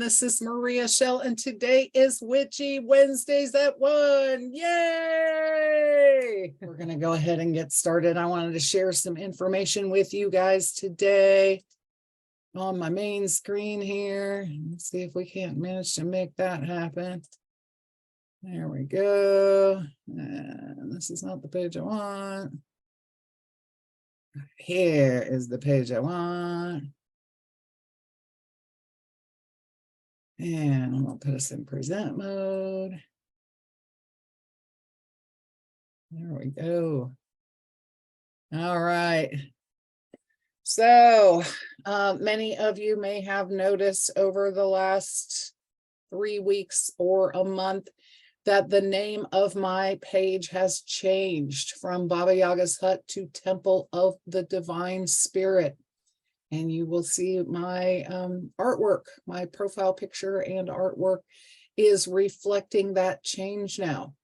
This is Maria Shell, and today is Witchy Wednesdays at 1. Yay! We're going to go ahead and get started. I wanted to share some information with you guys today on my main screen here. Let's see if we can't manage to make that happen. There we go. And this is not the page I want. Here is the page I want. And I'm going to put us in present mode. There we go. All right. So many of you may have noticed over the last 3 weeks or a month that the name of my page has changed from Baba Yaga's Hut to Temple of the Divine Spirit. And you will see my artwork, my profile picture and artwork is reflecting that change now.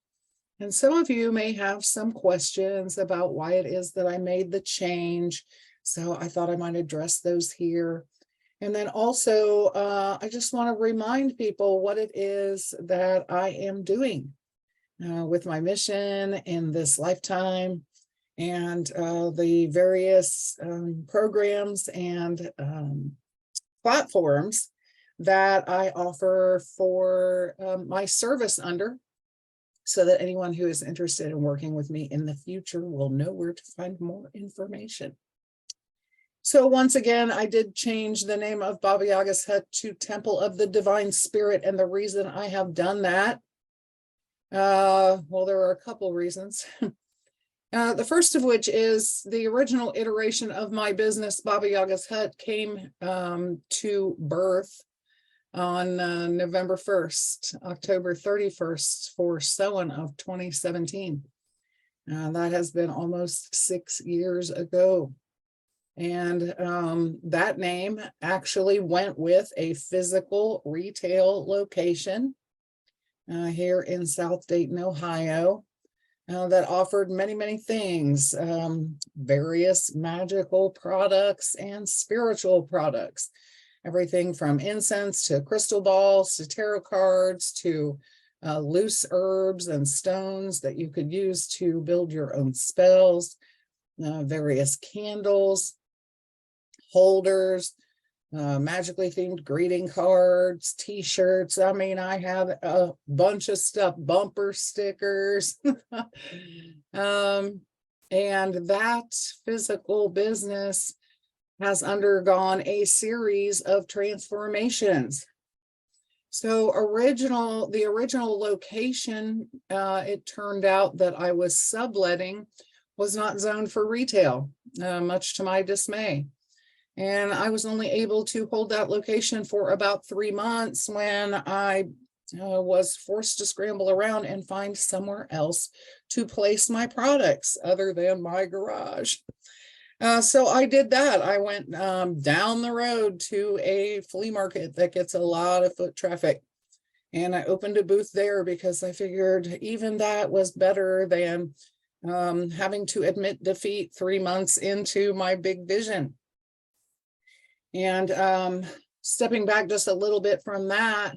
And some of you may have some questions about why it is that I made the change. So I thought I might address those here. And then also, I just want to remind people what it is that I am doing with my mission in this lifetime. And the various programs and platforms that I offer for my service under, so that anyone who is interested in working with me in the future will know where to find more information. So once again, I did change the name of Baba Yaga's Hut to Temple of the Divine Spirit. And the reason I have done that, well, there are a couple reasons. The first of which is the original iteration of my business, Baba Yaga's Hut, came to birth on November 1st, October 31st for Samhain of 2017. That has been almost 6 years ago. And that name actually went with a physical retail location here in South Dayton, Ohio. That offered many, many things, various magical products and spiritual products, everything from incense to crystal balls to tarot cards to loose herbs and stones that you could use to build your own spells, various candles, holders, magically themed greeting cards, t-shirts. I mean, I had a bunch of stuff, bumper stickers. And that physical business has undergone a series of transformations. So the original location, it turned out that I was subletting was not zoned for retail, much to my dismay. And I was only able to hold that location for about 3 months when I was forced to scramble around and find somewhere else to place my products other than my garage. So I did that. I went down the road to a flea market that gets a lot of foot traffic. And I opened a booth there because I figured even that was better than having to admit defeat 3 months into my big vision. And stepping back just a little bit from that,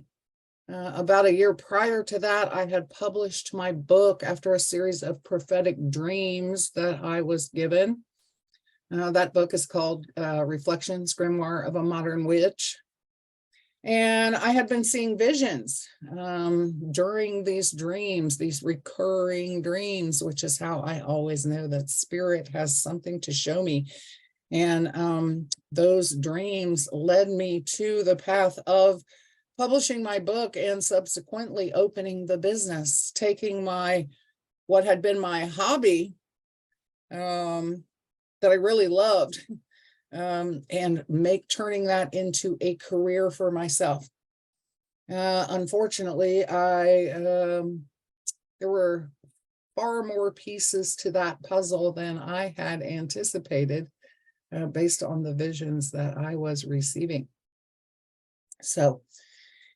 about a year prior to that, I had published my book after a series of prophetic dreams that I was given. That book is called Reflections, Grimoire of a Modern Witch. And I had been seeing visions during these dreams, these recurring dreams, which is how I always know that spirit has something to show me. And those dreams led me to the path of publishing my book and subsequently opening the business, taking what had been my hobby that I really loved and turning that into a career for myself. Unfortunately, there were far more pieces to that puzzle than I had anticipated. Based on the visions that I was receiving. So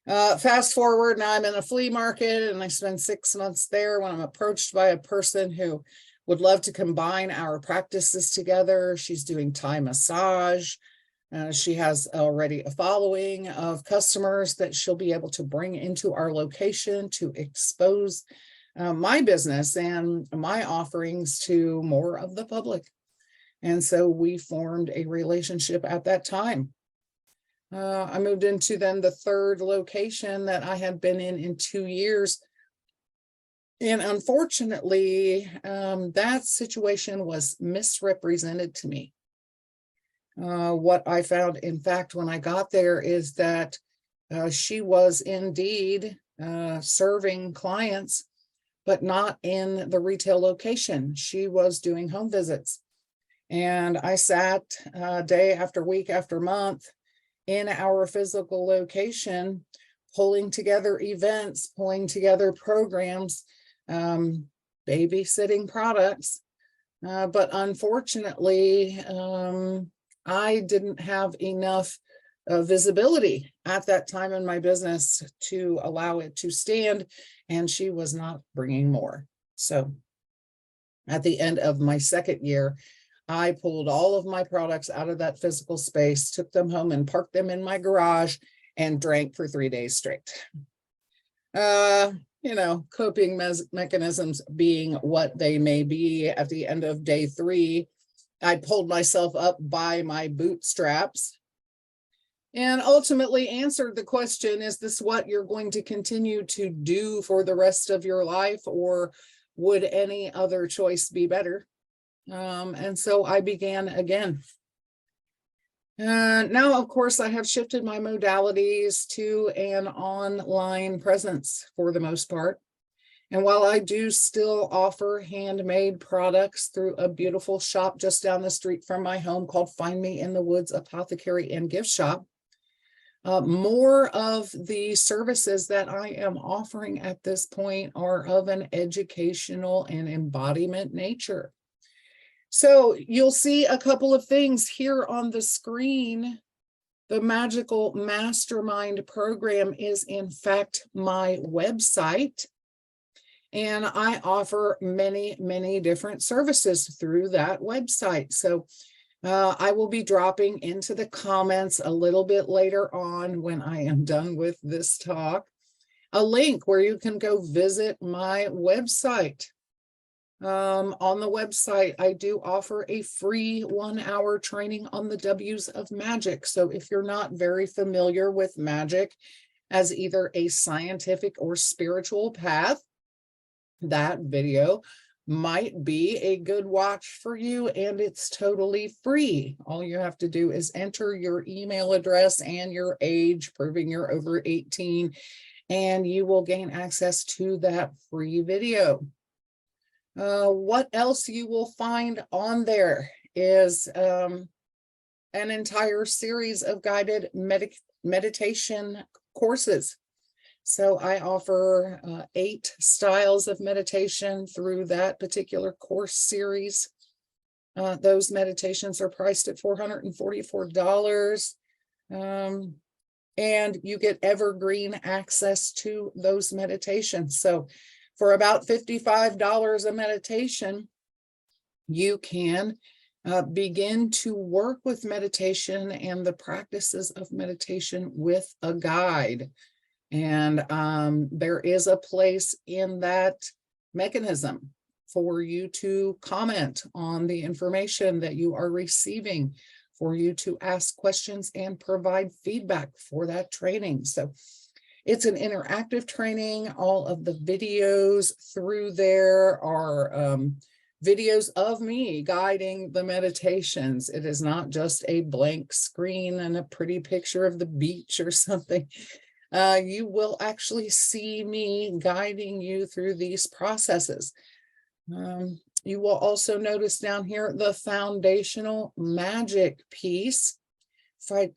fast forward, now I'm in a flea market and I spend 6 months there when I'm approached by a person who would love to combine our practices together. She's doing Thai massage, She has already a following of customers that she'll be able to bring into our location to expose my business and my offerings to more of the public. And so we formed a relationship at that time. I moved into then the third location that I had been in 2 years. And unfortunately, that situation was misrepresented to me. What I found, in fact, when I got there is that she was indeed serving clients, but not in the retail location. She was doing home visits. And I sat day after week after month in our physical location, pulling together events, pulling together programs, babysitting products. But unfortunately, I didn't have enough visibility at that time in my business to allow it to stand, and she was not bringing more. So at the end of my second year, I pulled all of my products out of that physical space, took them home and parked them in my garage and drank for 3 days straight. Coping mechanisms being what they may be, at the end of day 3, I pulled myself up by my bootstraps and ultimately answered the question, is this what you're going to continue to do for the rest of your life, or would any other choice be better? And so I began again. Now, of course, I have shifted my modalities to an online presence for the most part. And while I do still offer handmade products through a beautiful shop just down the street from my home called Find Me in the Woods Apothecary and Gift Shop, more of the services that I am offering at this point are of an educational and embodiment nature. So you'll see a couple of things here on the screen. The Magical Mastermind program is, in fact, my website. And I offer many, many different services through that website. So I will be dropping into the comments a little bit later on, when I am done with this talk, a link where you can go visit my website. On the website, I do offer a free 1-hour training on the W's of magic. So if you're not very familiar with magic as either a scientific or spiritual path, that video might be a good watch for you, and it's totally free. All you have to do is enter your email address and your age, proving you're over 18, and you will gain access to that free video. What else you will find on there is an entire series of guided meditation courses. So I offer 8 styles of meditation through that particular course series. Those meditations are priced at $444. And you get evergreen access to those meditations. So for about $55 a meditation, you can begin to work with meditation and the practices of meditation with a guide. And there is a place in that mechanism for you to comment on the information that you are receiving, for you to ask questions and provide feedback for that training. So it's an interactive training. All of the videos through there are videos of me guiding the meditations. It is not just a blank screen and a pretty picture of the beach or something. You will actually see me guiding you through these processes. You will also notice down here the foundational magic piece.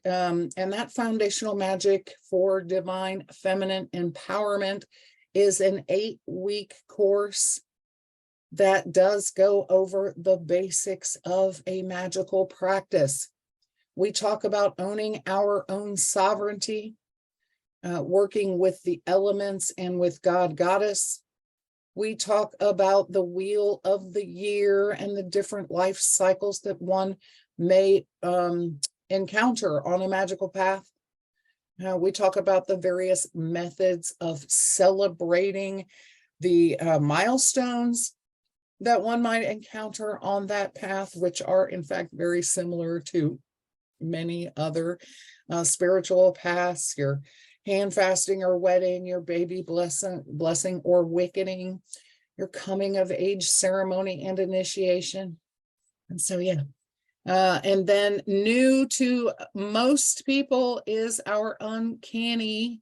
And that foundational magic for divine feminine empowerment is an 8-week course that does go over the basics of a magical practice. We talk about owning our own sovereignty, working with the elements and with God, Goddess. We talk about the wheel of the year and the different life cycles that one may encounter on a magical path. We talk about the various methods of celebrating the milestones that one might encounter on that path, which are in fact very similar to many other spiritual paths, your hand fasting or wedding, your baby blessing or wickening, your coming of age ceremony and initiation. And so, yeah. And then new to most people is our uncanny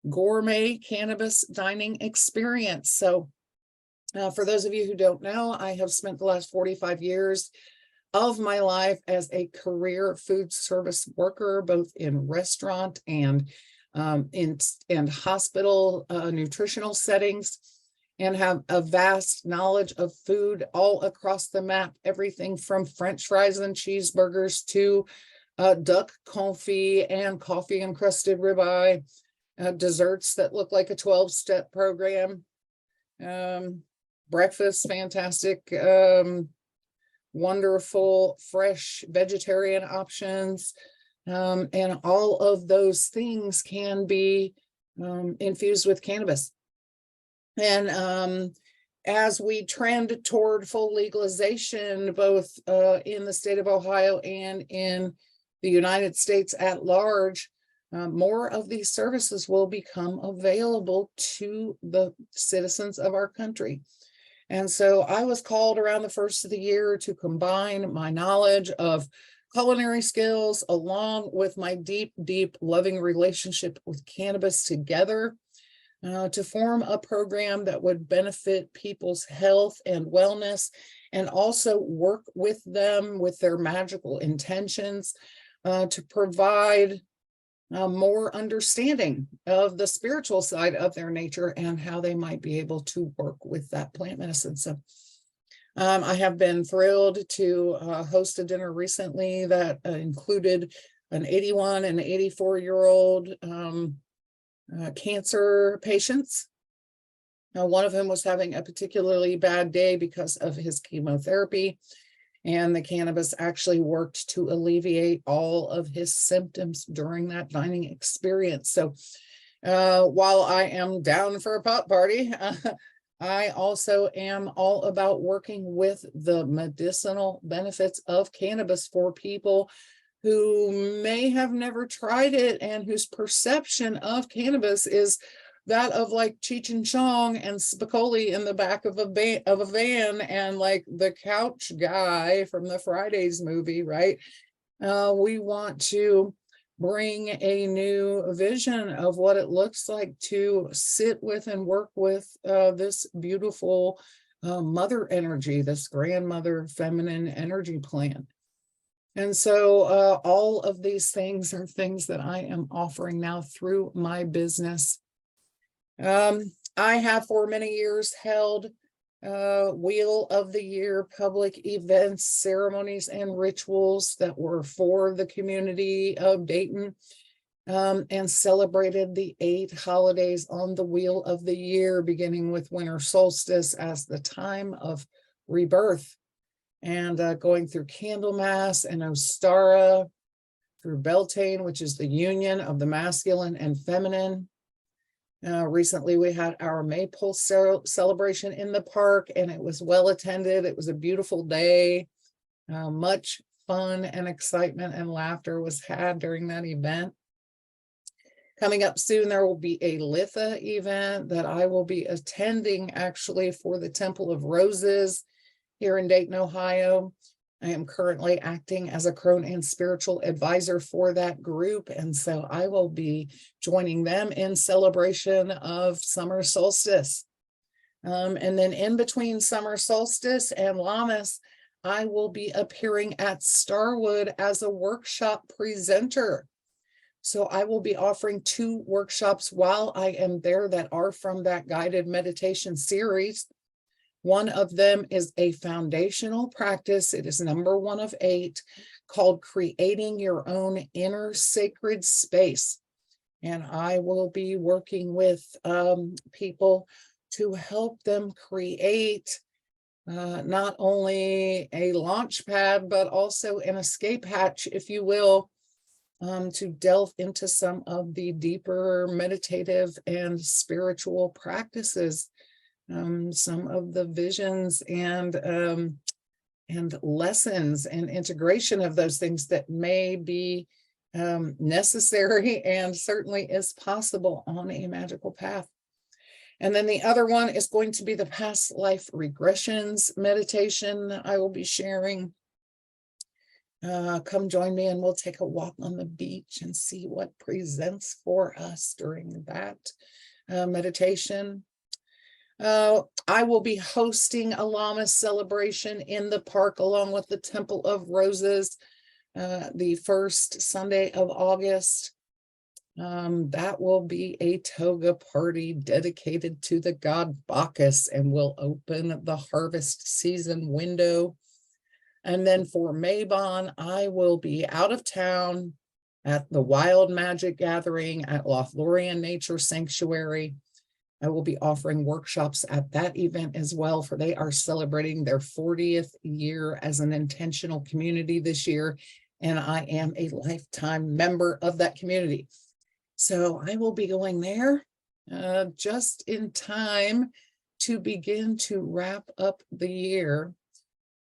gourmet cannabis dining experience. So for those of you who don't know, I have spent the last 45 years of my life as a career food service worker, both in restaurant and in hospital nutritional settings, and have a vast knowledge of food all across the map, everything from French fries and cheeseburgers to duck confit and coffee encrusted ribeye, desserts that look like a 12-step program, breakfast, fantastic, wonderful, fresh vegetarian options. And all of those things can be infused with cannabis. And as we trend toward full legalization, both in the state of Ohio and in the United States at large, more of these services will become available to the citizens of our country. And so I was called around the first of the year to combine my knowledge of culinary skills along with my deep, deep loving relationship with cannabis together to form a program that would benefit people's health and wellness, and also work with them with their magical intentions to provide more understanding of the spiritual side of their nature and how they might be able to work with that plant medicine. So I have been thrilled to host a dinner recently that included an 81 and 84-year-old cancer patients. One of them was having a particularly bad day because of his chemotherapy, and the cannabis actually worked to alleviate all of his symptoms during that dining experience. So while I am down for a pot party, I also am all about working with the medicinal benefits of cannabis for people who may have never tried it and whose perception of cannabis is that of like Cheech and Chong and Spicoli in the back of a van and like the couch guy from the Fridays movie, right? We want to bring a new vision of what it looks like to sit with and work with this beautiful mother energy, this grandmother feminine energy plant. And so all of these things are things that I am offering now through my business. I have for many years held Wheel of the Year public events, ceremonies, and rituals that were for the community of Dayton, and celebrated the 8 holidays on the Wheel of the Year, beginning with winter solstice as the time of rebirth, and going through Candlemas and Ostara, through Beltane, which is the union of the masculine and feminine. Recently, we had our Maypole celebration in the park, and it was well attended. It was a beautiful day. Much fun and excitement and laughter was had during that event. Coming up soon, there will be a Litha event that I will be attending actually for the Temple of Roses here in Dayton, Ohio. I am currently acting as a crone and spiritual advisor for that group. And so I will be joining them in celebration of summer solstice. And then in between summer solstice and Lammas, I will be appearing at Starwood as a workshop presenter. So I will be offering 2 workshops while I am there that are from that guided meditation series. One of them is a foundational practice. It is number 1 of 8, called Creating Your Own Inner Sacred Space. And I will be working with people to help them create not only a launch pad, but also an escape hatch, if you will, to delve into some of the deeper meditative and spiritual practices, some of the visions and lessons and integration of those things that may be necessary and certainly is possible on a magical path. And then the other one is going to be the past life regressions meditation that I will be sharing. Come join me and we'll take a walk on the beach and see what presents for us during that meditation. I will be hosting a Lammas celebration in the park along with the Temple of Roses the first Sunday of August. That will be a toga party dedicated to the god Bacchus and will open the harvest season window. And then for Mabon, I will be out of town at the Wild Magic Gathering at Lothlorien Nature Sanctuary. I will be offering workshops at that event as well, for they are celebrating their 40th year as an intentional community this year. And I am a lifetime member of that community. So I will be going there just in time to begin to wrap up the year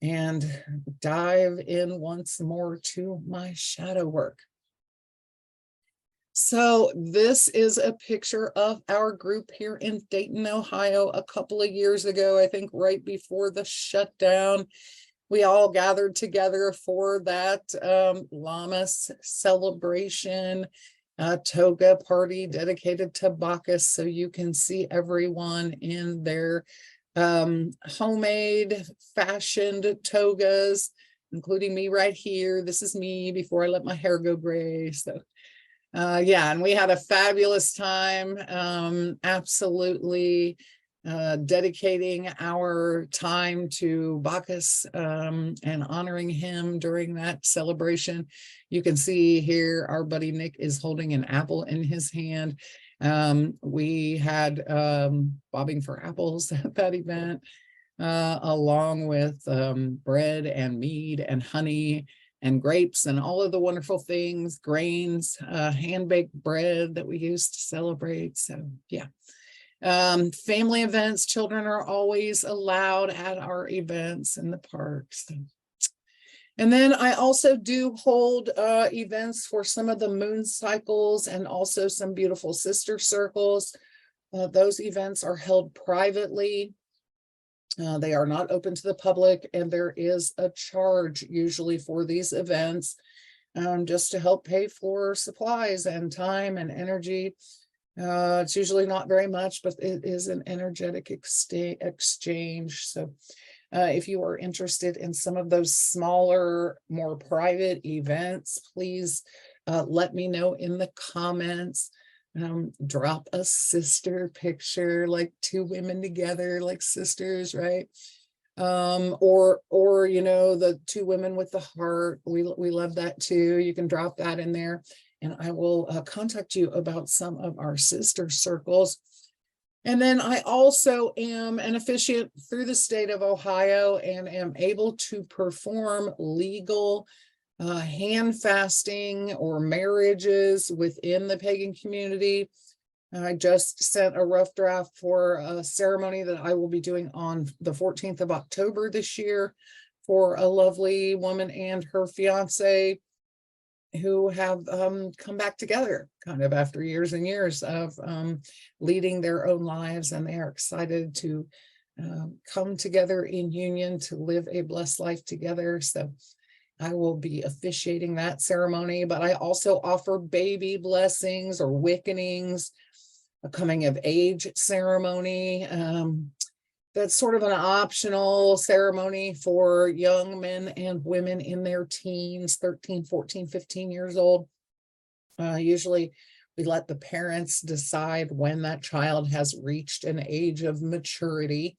and dive in once more to my shadow work. So this is a picture of our group here in Dayton, Ohio, a couple of years ago, I think right before the shutdown. We all gathered together for that Lammas celebration, toga party dedicated to Bacchus. So you can see everyone in their homemade fashioned togas, including me right here. This is me before I let my hair go gray. So yeah, and we had a fabulous time, absolutely dedicating our time to Bacchus and honoring him during that celebration. You can see here our buddy Nick is holding an apple in his hand. We had bobbing for apples at that event, along with bread and mead and honey and grapes and all of the wonderful things, grains, hand-baked bread that we used to celebrate. So yeah. Family events, children are always allowed at our events in the parks. And then I also do hold events for some of the moon cycles and also some beautiful sister circles. Those events are held privately. They are not open to the public, and there is a charge usually for these events, just to help pay for supplies and time and energy. It's usually not very much, but it is an energetic exchange. So if you are interested in some of those smaller, more private events, please let me know in the comments. Drop a sister picture, like two women together like sisters, right? Or you know, the two women with the heart. We love that too. You can drop that in there, and I will contact you about some of our sister circles. And then I also am an officiant through the state of Ohio and am able to perform legal hand fasting or marriages within the pagan community. I just sent a rough draft for a ceremony that I will be doing on the 14th of October this year for a lovely woman and her fiance who have come back together kind of after years and years of leading their own lives, and they are excited to come together in union to live a blessed life together. So I will be officiating that ceremony, but I also offer baby blessings or wickenings, a coming of age ceremony. That's sort of an optional ceremony for young men and women in their teens, 13, 14, 15 years old. Usually we let the parents decide when that child has reached an age of maturity.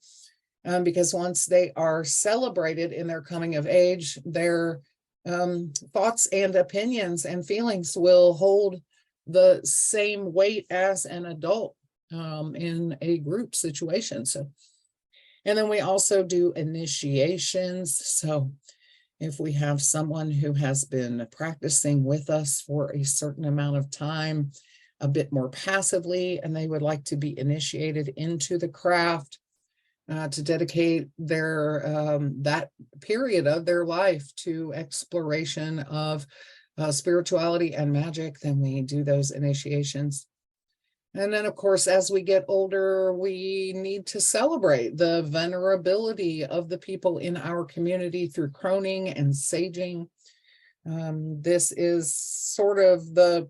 Because once they are celebrated in their coming of age, their thoughts and opinions and feelings will hold the same weight as an adult in a group situation. So, And then we also do initiations. So if we have someone who has been practicing with us for a certain amount of time, a bit more passively, and they would like to be initiated into the craft, to dedicate their that period of their life to exploration of spirituality and magic, then we do those initiations. And then, of course, as we get older, we need to celebrate the venerability of the people in our community through croning and saging. This is sort of the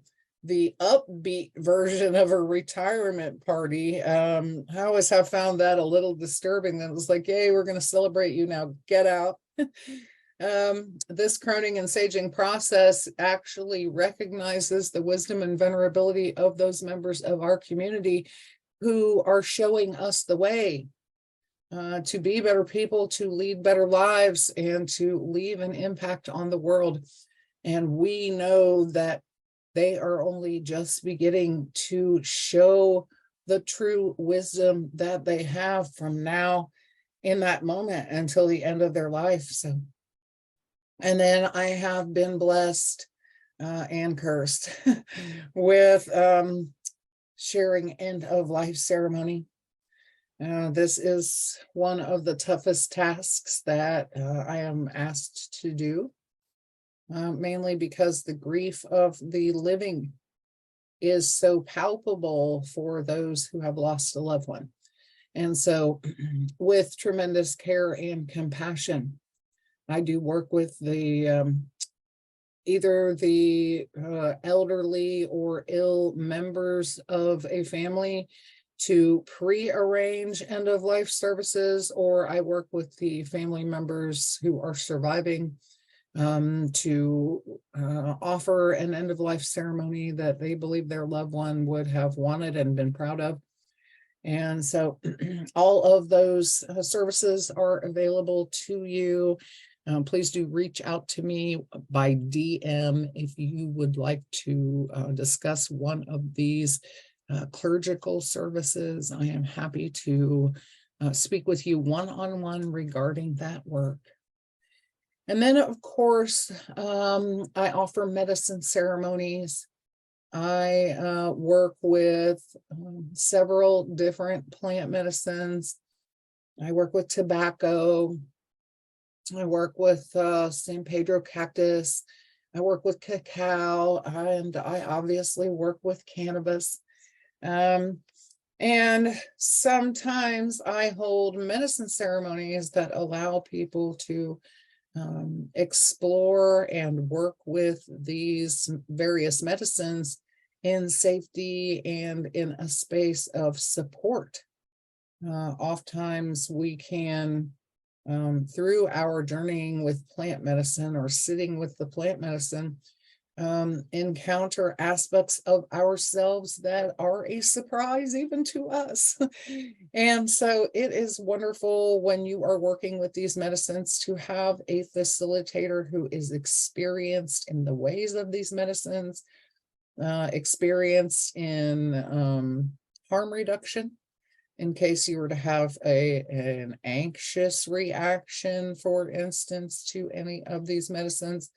upbeat version of a retirement party. I always have found that a little disturbing. That it was like, yay, we're going to celebrate you now, get out. This croning and saging process actually recognizes the wisdom and venerability of those members of our community who are showing us the way to be better people, to lead better lives, and to leave an impact on the world. And we know that they are only just beginning to show the true wisdom that they have from now in that moment until the end of their life. So, and then I have been blessed and cursed with sharing end of life ceremony. This is one of the toughest tasks that I am asked to do, mainly because the grief of the living is so palpable for those who have lost a loved one. And so with tremendous care and compassion, I do work with the either the elderly or ill members of a family to pre-arrange end-of-life services, or I work with the family members who are surviving to offer an end-of-life ceremony that they believe their loved one would have wanted and been proud of. And so all of those services are available to you. Please do reach out to me by DM if you would like to discuss one of these clerical services. I am happy to speak with you one-on-one regarding that work. And then, of course, I offer medicine ceremonies. I work with several different plant medicines. I work with tobacco. I work with San Pedro cactus. I work with cacao, and I obviously work with cannabis. And sometimes I hold medicine ceremonies that allow people to explore and work with these various medicines in safety and in a space of support. Oftentimes we can, through our journeying with plant medicine or sitting with the plant medicine, encounter aspects of ourselves that are a surprise even to us. And so it is wonderful when you are working with these medicines to have a facilitator who is experienced in the ways of these medicines, experienced in harm reduction, in case you were to have an anxious reaction, for instance, to any of these medicines.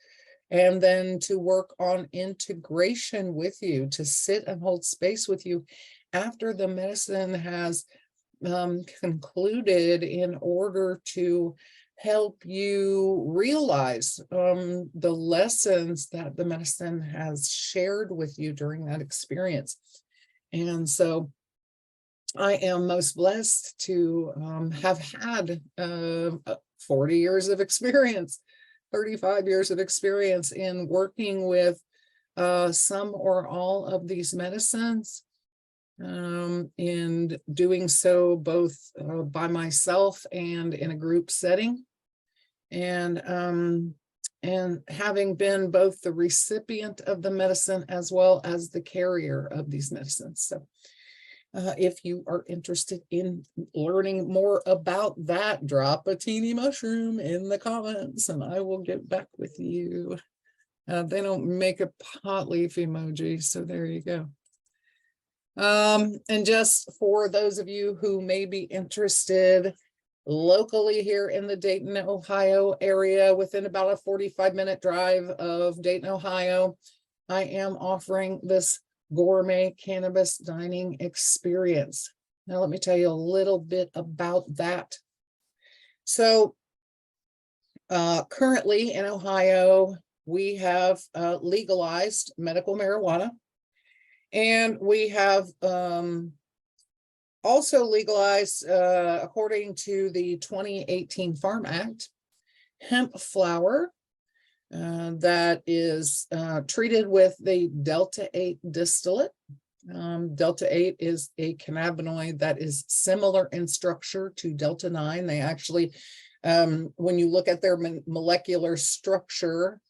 And then to work on integration with you, to sit and hold space with you after the medicine has concluded, in order to help you realize the lessons that the medicine has shared with you during that experience. And so I am most blessed to have had 40 years of experience, 35 years of experience in working with some or all of these medicines, in doing so both by myself and in a group setting, and having been both the recipient of the medicine as well as the carrier of these medicines. So if you are interested in learning more about that, drop a teeny mushroom in the comments and I will get back with you. They don't make a pot leaf emoji, so there you go. And just for those of you who may be interested locally here in the Dayton, Ohio area, within about a 45-minute drive of Dayton, Ohio, I am offering this gourmet cannabis dining experience. Now, let me tell you a little bit about that. So, currently in Ohio, we have legalized medical marijuana, and we have also legalized, according to the 2018 Farm Act, hemp flower that is treated with the Delta-8 distillate. Delta-8 is a cannabinoid that is similar in structure to Delta-9. They actually, when you look at their molecular structure,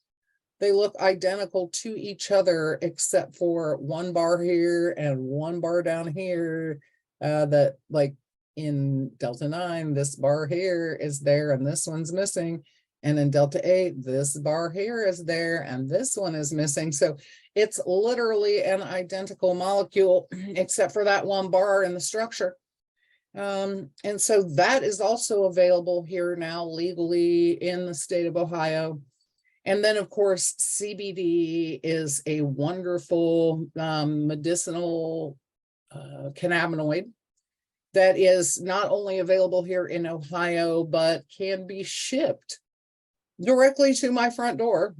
they look identical to each other, except for one bar here and one bar down here. That, like in Delta-9, this bar here is there and this one's missing. And in Delta-8, this bar here is there and this one is missing. So it's literally an identical molecule, except for that one bar in the structure. And so that is also available here now legally in the state of Ohio. And then, of course, CBD is a wonderful medicinal cannabinoid that is not only available here in Ohio, but can be shipped directly to my front door.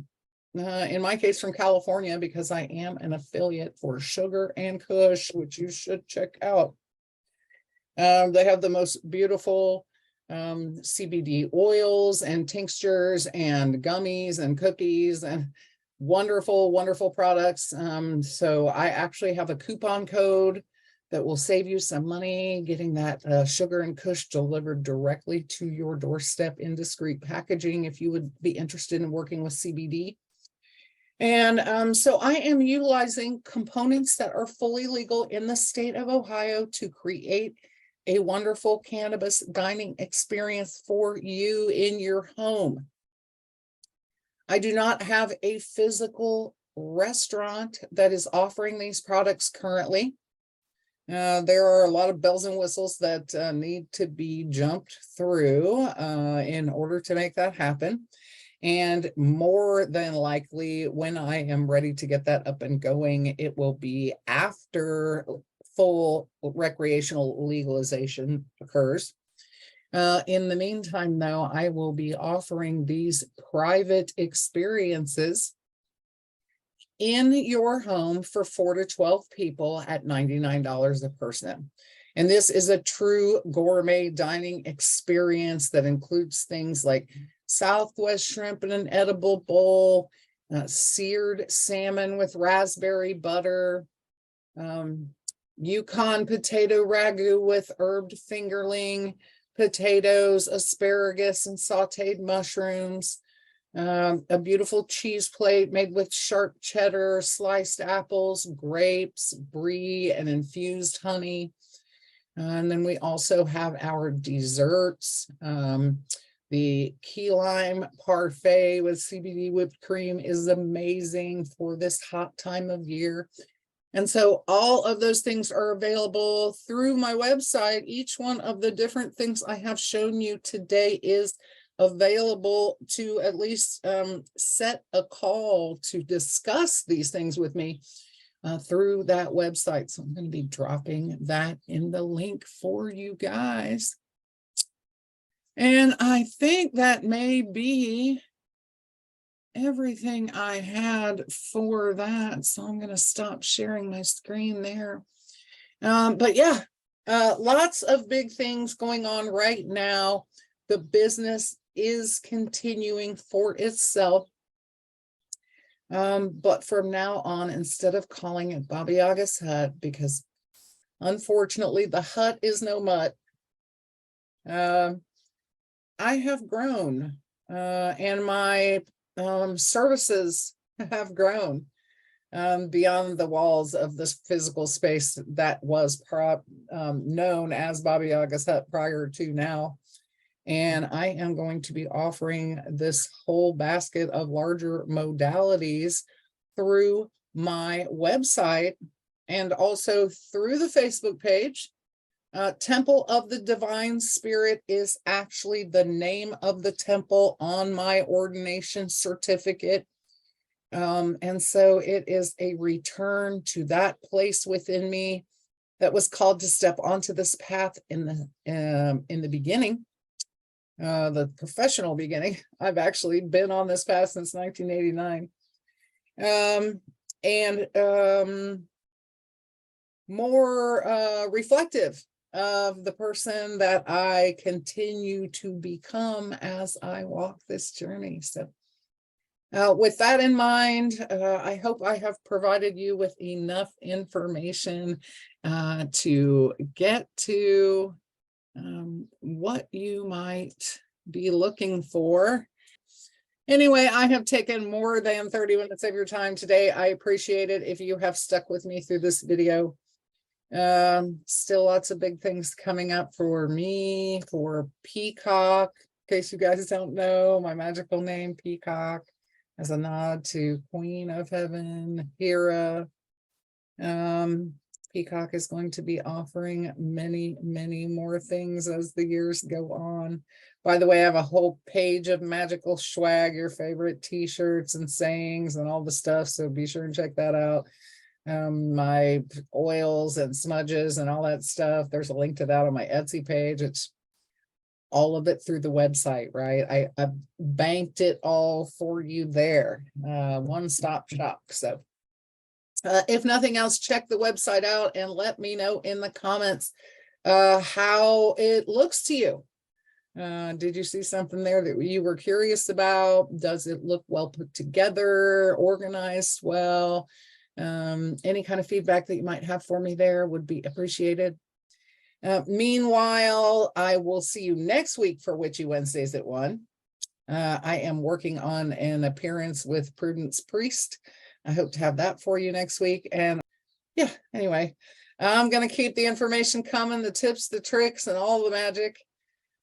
In my case, from California, because I am an affiliate for Sugar and Kush, which you should check out. They have the most beautiful CBD oils and tinctures and gummies and cookies and wonderful, wonderful products. So I actually have a coupon code that will save you some money getting that Sugar and Kush delivered directly to your doorstep in discreet packaging if you would be interested in working with CBD. And so I am utilizing components that are fully legal in the state of Ohio to create a wonderful cannabis dining experience for you in your home. I do not have a physical restaurant that is offering these products currently. There are a lot of bells and whistles that need to be jumped through in order to make that happen. And more than likely, when I am ready to get that up and going, it will be after full recreational legalization occurs. In the meantime, though, I will be offering these private experiences in your home for 4 to 12 people at $99 a person. And this is a true gourmet dining experience that includes things like Southwest shrimp in an edible bowl, seared salmon with raspberry butter, Yukon potato ragu with herbed fingerling, potatoes, asparagus, and sauteed mushrooms, a beautiful cheese plate made with sharp cheddar, sliced apples, grapes, brie, and infused honey. And then we also have our desserts. The key lime parfait with CBD whipped cream is amazing for this hot time of year. And so all of those things are available through my website. Each one of the different things I have shown you today is available to at least set a call to discuss these things with me through that website. So I'm going to be dropping that in the link for you guys. And I think that may be everything I had for that. So I'm going to stop sharing my screen there. But yeah, lots of big things going on right now. The business is continuing for itself. But from now on, instead of calling it Baba Yaga's Hut, because unfortunately the hut is no mutt, I have grown, and my services have grown beyond the walls of this physical space that was known as Baba Yaga's Hut prior to now. And I am going to be offering this whole basket of larger modalities through my website and also through the Facebook page. Temple of the Divine Spirit is actually the name of the temple on my ordination certificate. And so it is a return to that place within me that was called to step onto this path in the beginning, the professional beginning. I've actually been on this path since 1989. More reflective of the person that I continue to become as I walk this journey. So with that in mind, I hope I have provided you with enough information to get to what you might be looking for. Anyway, I have taken more than 30 minutes of your time today. I appreciate it if you have stuck with me through this video. Still lots of big things coming up for me, for Peacock. In case you guys don't know, my magical name, Peacock, as a nod to Queen of Heaven, Hera. Peacock is going to be offering many, many more things as the years go on. By the way, I have a whole page of magical swag, your favorite t-shirts and sayings and all the stuff. So be sure and check that out. My oils and smudges and all that stuff. There's a link to that on my Etsy page. It's all of it through the website, right? I banked it all for you there. One-stop shop. So if nothing else, check the website out and let me know in the comments how it looks to you. Did you see something there that you were curious about? Does it look well put together, organized well? Any kind of feedback that you might have for me there would be appreciated. Meanwhile, I will see you next week for Witchy Wednesdays at 1. I am working on an appearance with Prudence Priest. I hope to have that for you next week. And yeah, anyway, I'm going to keep the information coming, the tips, the tricks, and all the magic.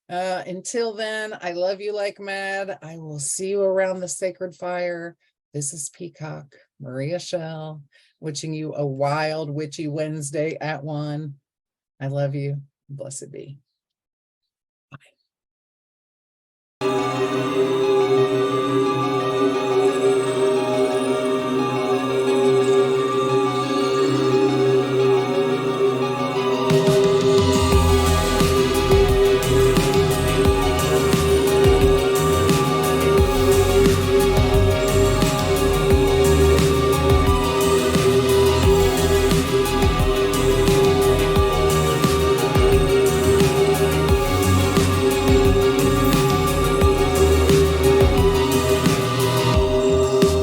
Until then, I love you like mad. I will see you around the sacred fire. This is Peacock, Maria Shell, wishing you a wild Witchy Wednesday at 1. I love you. Blessed be.